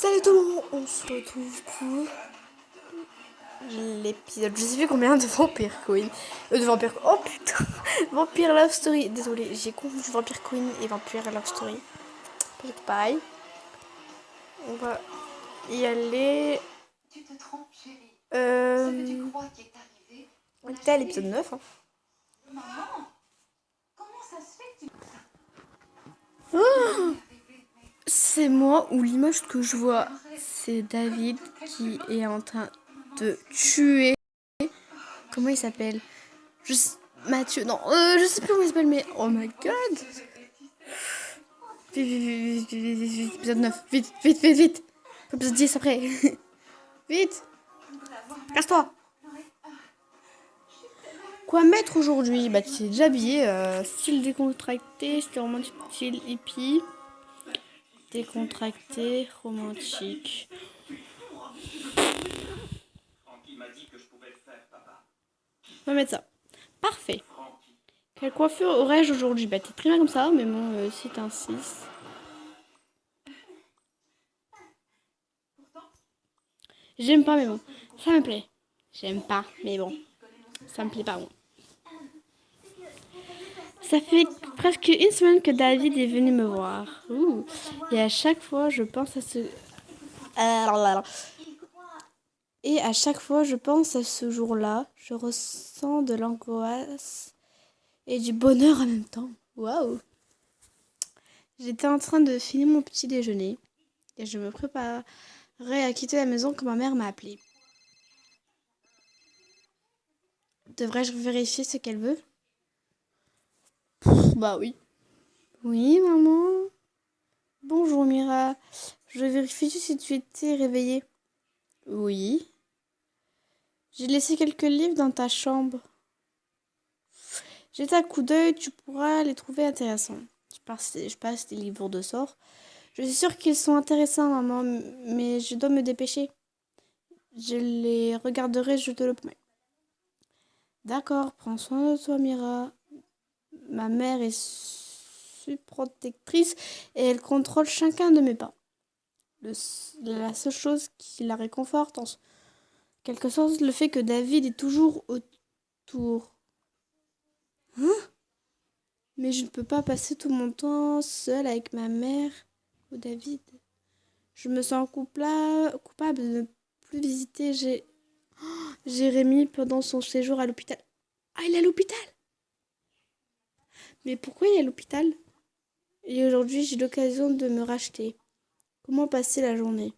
Salut tout le monde, on se retrouve pour l'épisode, je sais plus combien de Vampire Queen. De Vampire... Oh putain. Vampire Love Story. Désolé, j'ai confondu Vampire Queen et Vampire Love Story. Peut-être pareil. On va y aller. Tu te trompes, chérie. Euh... Ce que tu crois qui est arrivé. On était à l'épisode 9. Hein. Maman, comment ça se fait que tu... Oh, c'est moi ou l'image que je vois, c'est David qui est en train de tuer. Comment il s'appelle? Mathieu, non, je sais plus comment il s'appelle, mais oh my god! Vite, épisode 9, vite! Épisode 10 après. Vite! Casse-toi! Quoi mettre aujourd'hui? Bah, tu t'es déjà habillé, style décontracté, style romantique, style hippie. Décontracté, romantique. On va mettre ça. Parfait. Quelle coiffure aurais-je aujourd'hui? Bah, t'es très bien comme ça, mais bon, si t'insistes. J'aime pas, mais bon. Ça me plaît. J'aime pas, mais bon. Ça me plaît pas, bon. Ça fait presque une semaine que David est venu me voir. Ouh. Et à chaque fois, je pense à ce... Et à chaque fois, je pense à ce jour-là. Je ressens de l'angoisse et du bonheur en même temps. Waouh! J'étais en train de finir mon petit déjeuner et je me préparais à quitter la maison quand ma mère m'a appelée. Devrais-je vérifier ce qu'elle veut? Bah oui. Oui, maman. Bonjour, Mira. Je vérifie si tu étais réveillée. Oui. J'ai laissé quelques livres dans ta chambre. Jette un coup d'œil, tu pourras les trouver intéressants. Je passe des livres de sorts. Je suis sûre qu'ils sont intéressants, maman, mais je dois me dépêcher. Je les regarderai, je te le promets. D'accord, prends soin de toi, Mira. Ma mère est protectrice et elle contrôle chacun de mes pas. La seule chose qui la réconforte, en quelque sorte, le fait que David est toujours autour. Hein? Mais je ne peux pas passer tout mon temps seule avec ma mère ou David. Je me sens coupable de ne plus visiter Jérémy pendant son séjour à l'hôpital. Ah, il est à l'hôpital? Mais pourquoi il est à l'hôpital? Et aujourd'hui, j'ai l'occasion de me racheter. Comment passer la journée?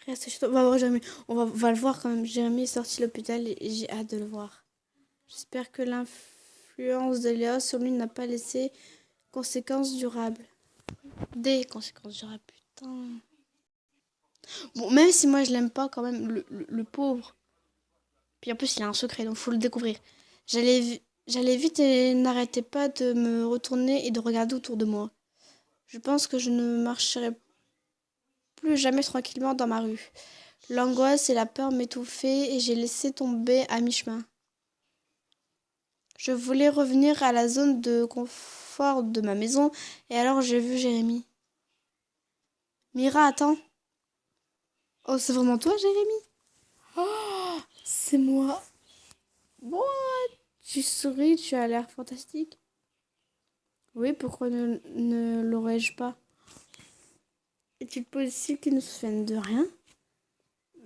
Reste chez toi. On va voir Jérémy. Va le voir quand même. Jérémy est sorti de l'hôpital et j'ai hâte de le voir. J'espère que l'influence de Léa sur lui n'a pas laissé conséquences durables. Des conséquences durables, putain. Bon, même si moi je l'aime pas quand même, le pauvre. Puis en plus, il a un secret, donc faut le découvrir. J'allais vite et n'arrêtais pas de me retourner et de regarder autour de moi. Je pense que je ne marcherai plus jamais tranquillement dans ma rue. L'angoisse et la peur m'étouffaient et j'ai laissé tomber à mi-chemin. Je voulais revenir à la zone de confort de ma maison et alors j'ai vu Jérémy. Mira, attends. Oh, c'est vraiment toi, Jérémy? Oh, c'est moi. Bon, tu souris, tu as l'air fantastique. Oui, pourquoi ne l'aurais-je pas? Est-il possible qu'il ne se souvienne de rien?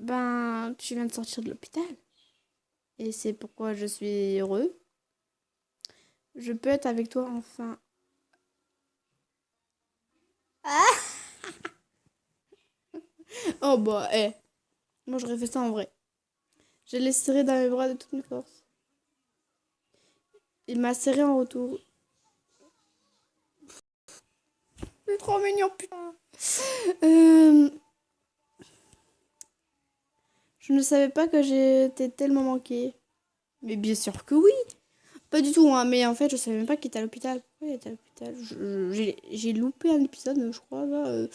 Ben, tu viens de sortir de l'hôpital. Et c'est pourquoi je suis heureux. Je peux être avec toi enfin. Ah. Oh bah, moi j'aurais fait ça en vrai. Je l'ai serré dans mes bras de toutes mes forces. Il m'a serré en retour. C'est trop mignon, putain. Je ne savais pas que j'étais tellement manquée. Mais bien sûr que oui. Pas du tout, hein, mais en fait, je savais même pas qu'il était à l'hôpital. Pourquoi il était à l'hôpital? J'ai loupé un épisode, je crois, là.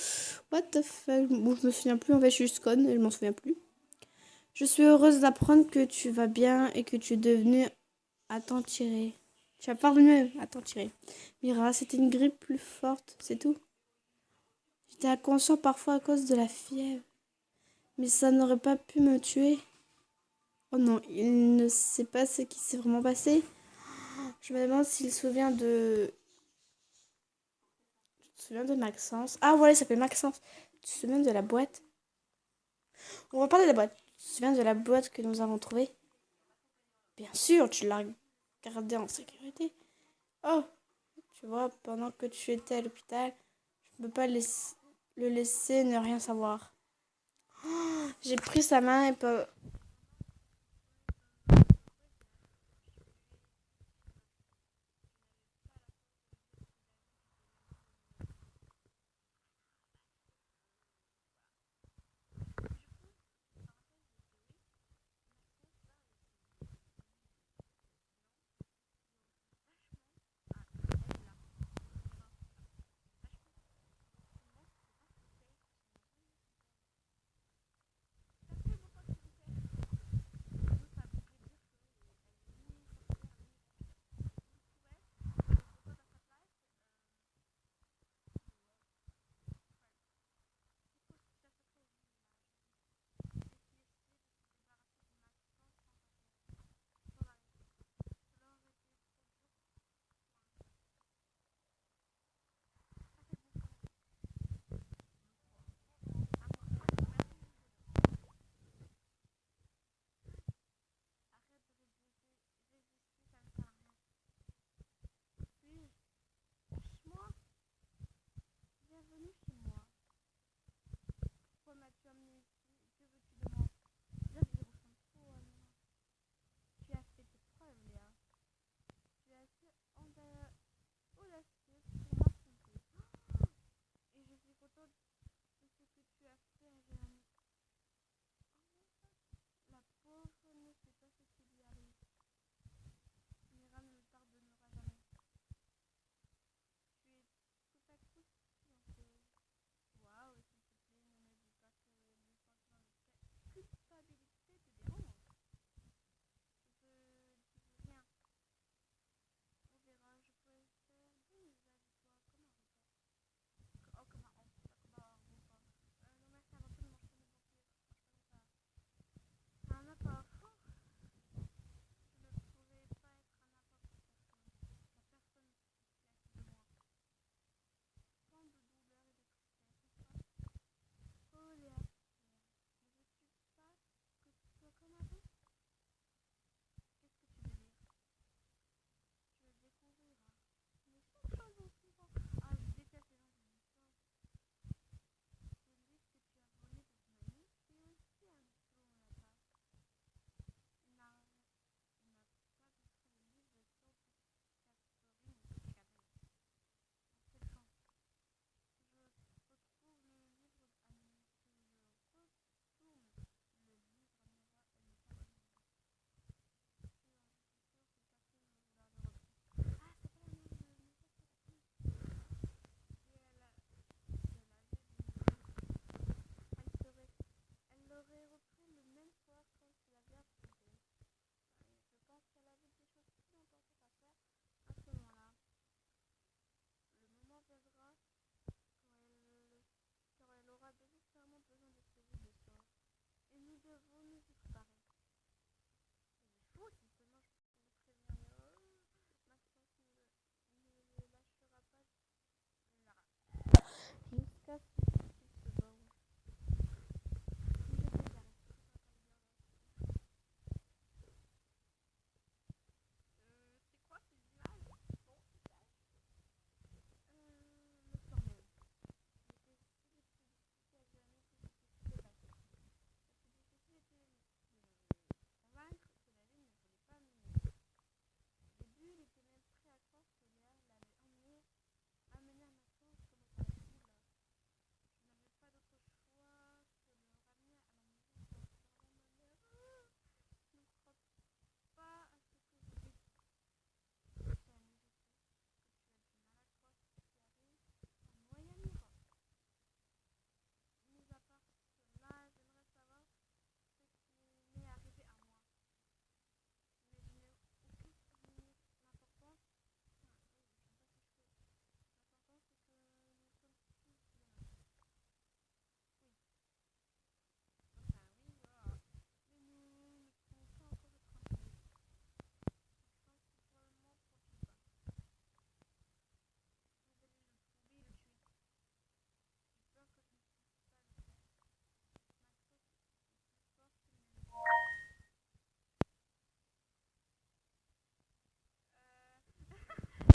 What the fuck? Bon, je me souviens plus, en fait, je suis juste conne et je m'en souviens plus. Je suis heureuse d'apprendre que tu vas bien et que tu es devenue à t'en tirer. Tu as parvenu à t'en tirer. Mira, c'était une grippe plus forte, c'est tout. J'étais inconscient parfois à cause de la fièvre. Mais ça n'aurait pas pu me tuer. Oh non, il ne sait pas ce qui s'est vraiment passé. Je me demande s'il se souvient de... Tu te souviens de Maxence? Ah ouais, il s'appelle Maxence. Tu te souviens de la boîte? On va parler de la boîte. Tu te souviens de la boîte que nous avons trouvée? Bien sûr, tu l'as gardée en sécurité. Oh, tu vois, pendant que tu étais à l'hôpital, je ne peux pas le laisser ne rien savoir. J'ai pris sa main et pas...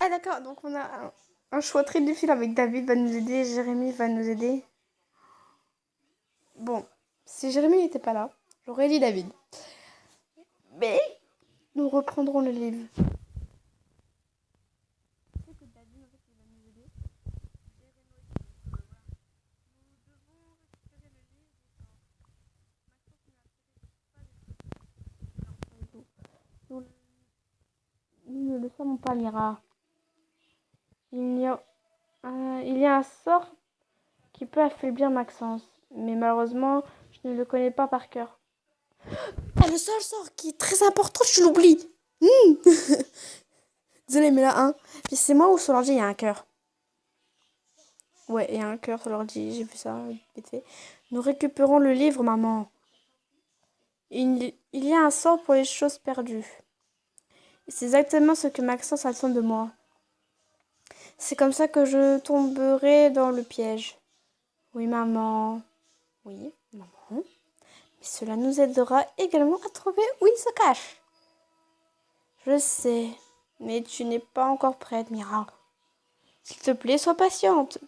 Ah d'accord, donc on a un choix très difficile avec David va nous aider, Jérémy va nous aider. Bon, si Jérémy n'était pas là, j'aurais dit David. Mais nous reprendrons le livre. Nous ne le savons pas, Mira. Il y a un sort qui peut affaiblir Maxence, mais malheureusement, je ne le connais pas par cœur. Ah, le seul sort qui est très important, tu l'oublies. Désolée, mais là, hein. Puis c'est moi ou sur l'ordi, il y a un cœur. Ouais, il y a un cœur sur l'ordi, j'ai vu ça vite fait. Nous récupérons le livre, maman. Il y a un sort pour les choses perdues. C'est exactement ce que Maxence attend de moi. C'est comme ça que je tomberai dans le piège. Oui, maman. Oui, maman. Mais cela nous aidera également à trouver où il se cache. Je sais, mais tu n'es pas encore prête, Mira. S'il te plaît, sois patiente.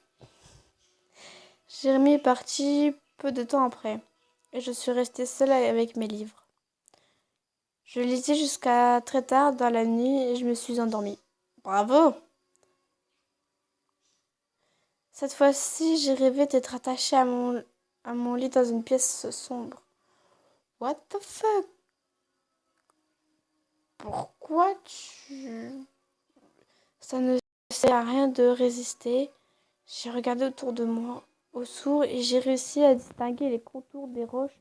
Jérémy est parti peu de temps après, et je suis restée seule avec mes livres. Je lisais jusqu'à très tard dans la nuit et je me suis endormie. Bravo! Cette fois-ci, j'ai rêvé d'être attachée à mon lit dans une pièce sombre. What the fuck? Pourquoi Ça ne sert à rien de résister. J'ai regardé autour de moi, au sourd, et j'ai réussi à distinguer les contours des roches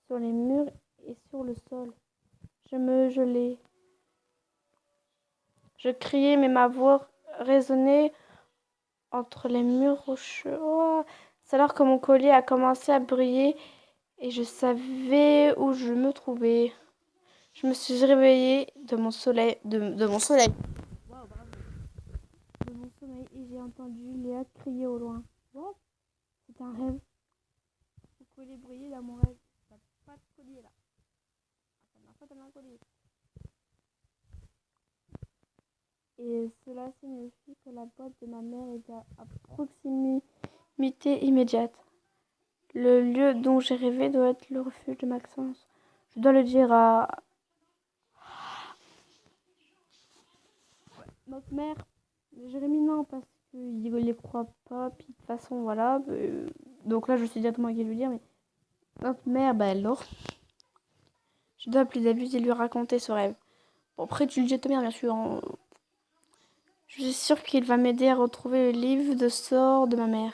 sur les murs et sur le sol. Je me gelais. Je criais, mais ma voix résonnait entre les murs rocheux. Oh, c'est alors que mon collier a commencé à briller et je savais où je me trouvais. Je me suis réveillée de mon soleil, de mon soleil. Wow, bravo. De mon sommeil et j'ai entendu Léa crier au loin. What? C'est un rêve. Mon collier brillait dans mon rêve. T'as pas de collier là. T'as un collier. Et cela signifie que la boîte de ma mère est à proximité immédiate. Le lieu dont j'ai rêvé doit être le refuge de Maxence. Je dois le dire à notre mère. Jérémy, non, parce qu'il ne les croit pas. Puis de toute façon, voilà. Donc là, je sais directement à qui lui dire. Mais notre mère, elle dort. Je dois appeler David et lui raconter ce rêve. Bon, après, tu le dis à ta mère, bien sûr. Hein. Je suis sûre qu'il va m'aider à retrouver le livre de sort de ma mère.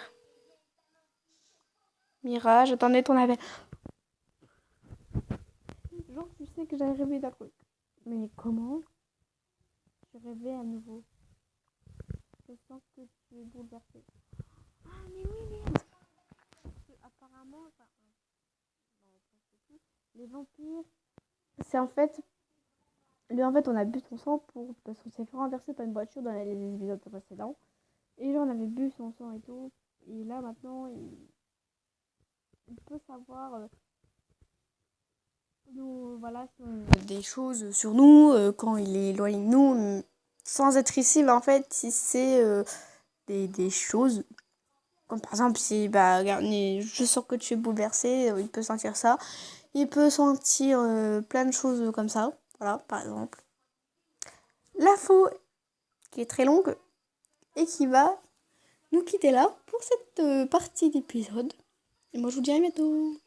Mira, j'attendais ton appel. Genre, tu sais que j'avais rêvé d'un truc. Mais comment? J'ai rêvé à nouveau. Je sens que tu es bouleversée. Ah, mais oui, merde. Apparemment, les vampires, c'est en fait... En fait, on a bu son sang parce qu'on s'est fait renverser par une voiture dans les épisodes précédents. Et là, on avait bu son sang et tout. Et là, maintenant, il peut savoir voilà, des choses sur nous quand il est éloigné de nous. Sans être ici, mais en fait, si c'est des choses... Comme par exemple, si je sens que tu es bouleversé, il peut sentir ça. Il peut sentir plein de choses comme ça. Voilà, par exemple. L'info qui est très longue et qui va nous quitter là pour cette partie d'épisode. Et moi, je vous dis à bientôt.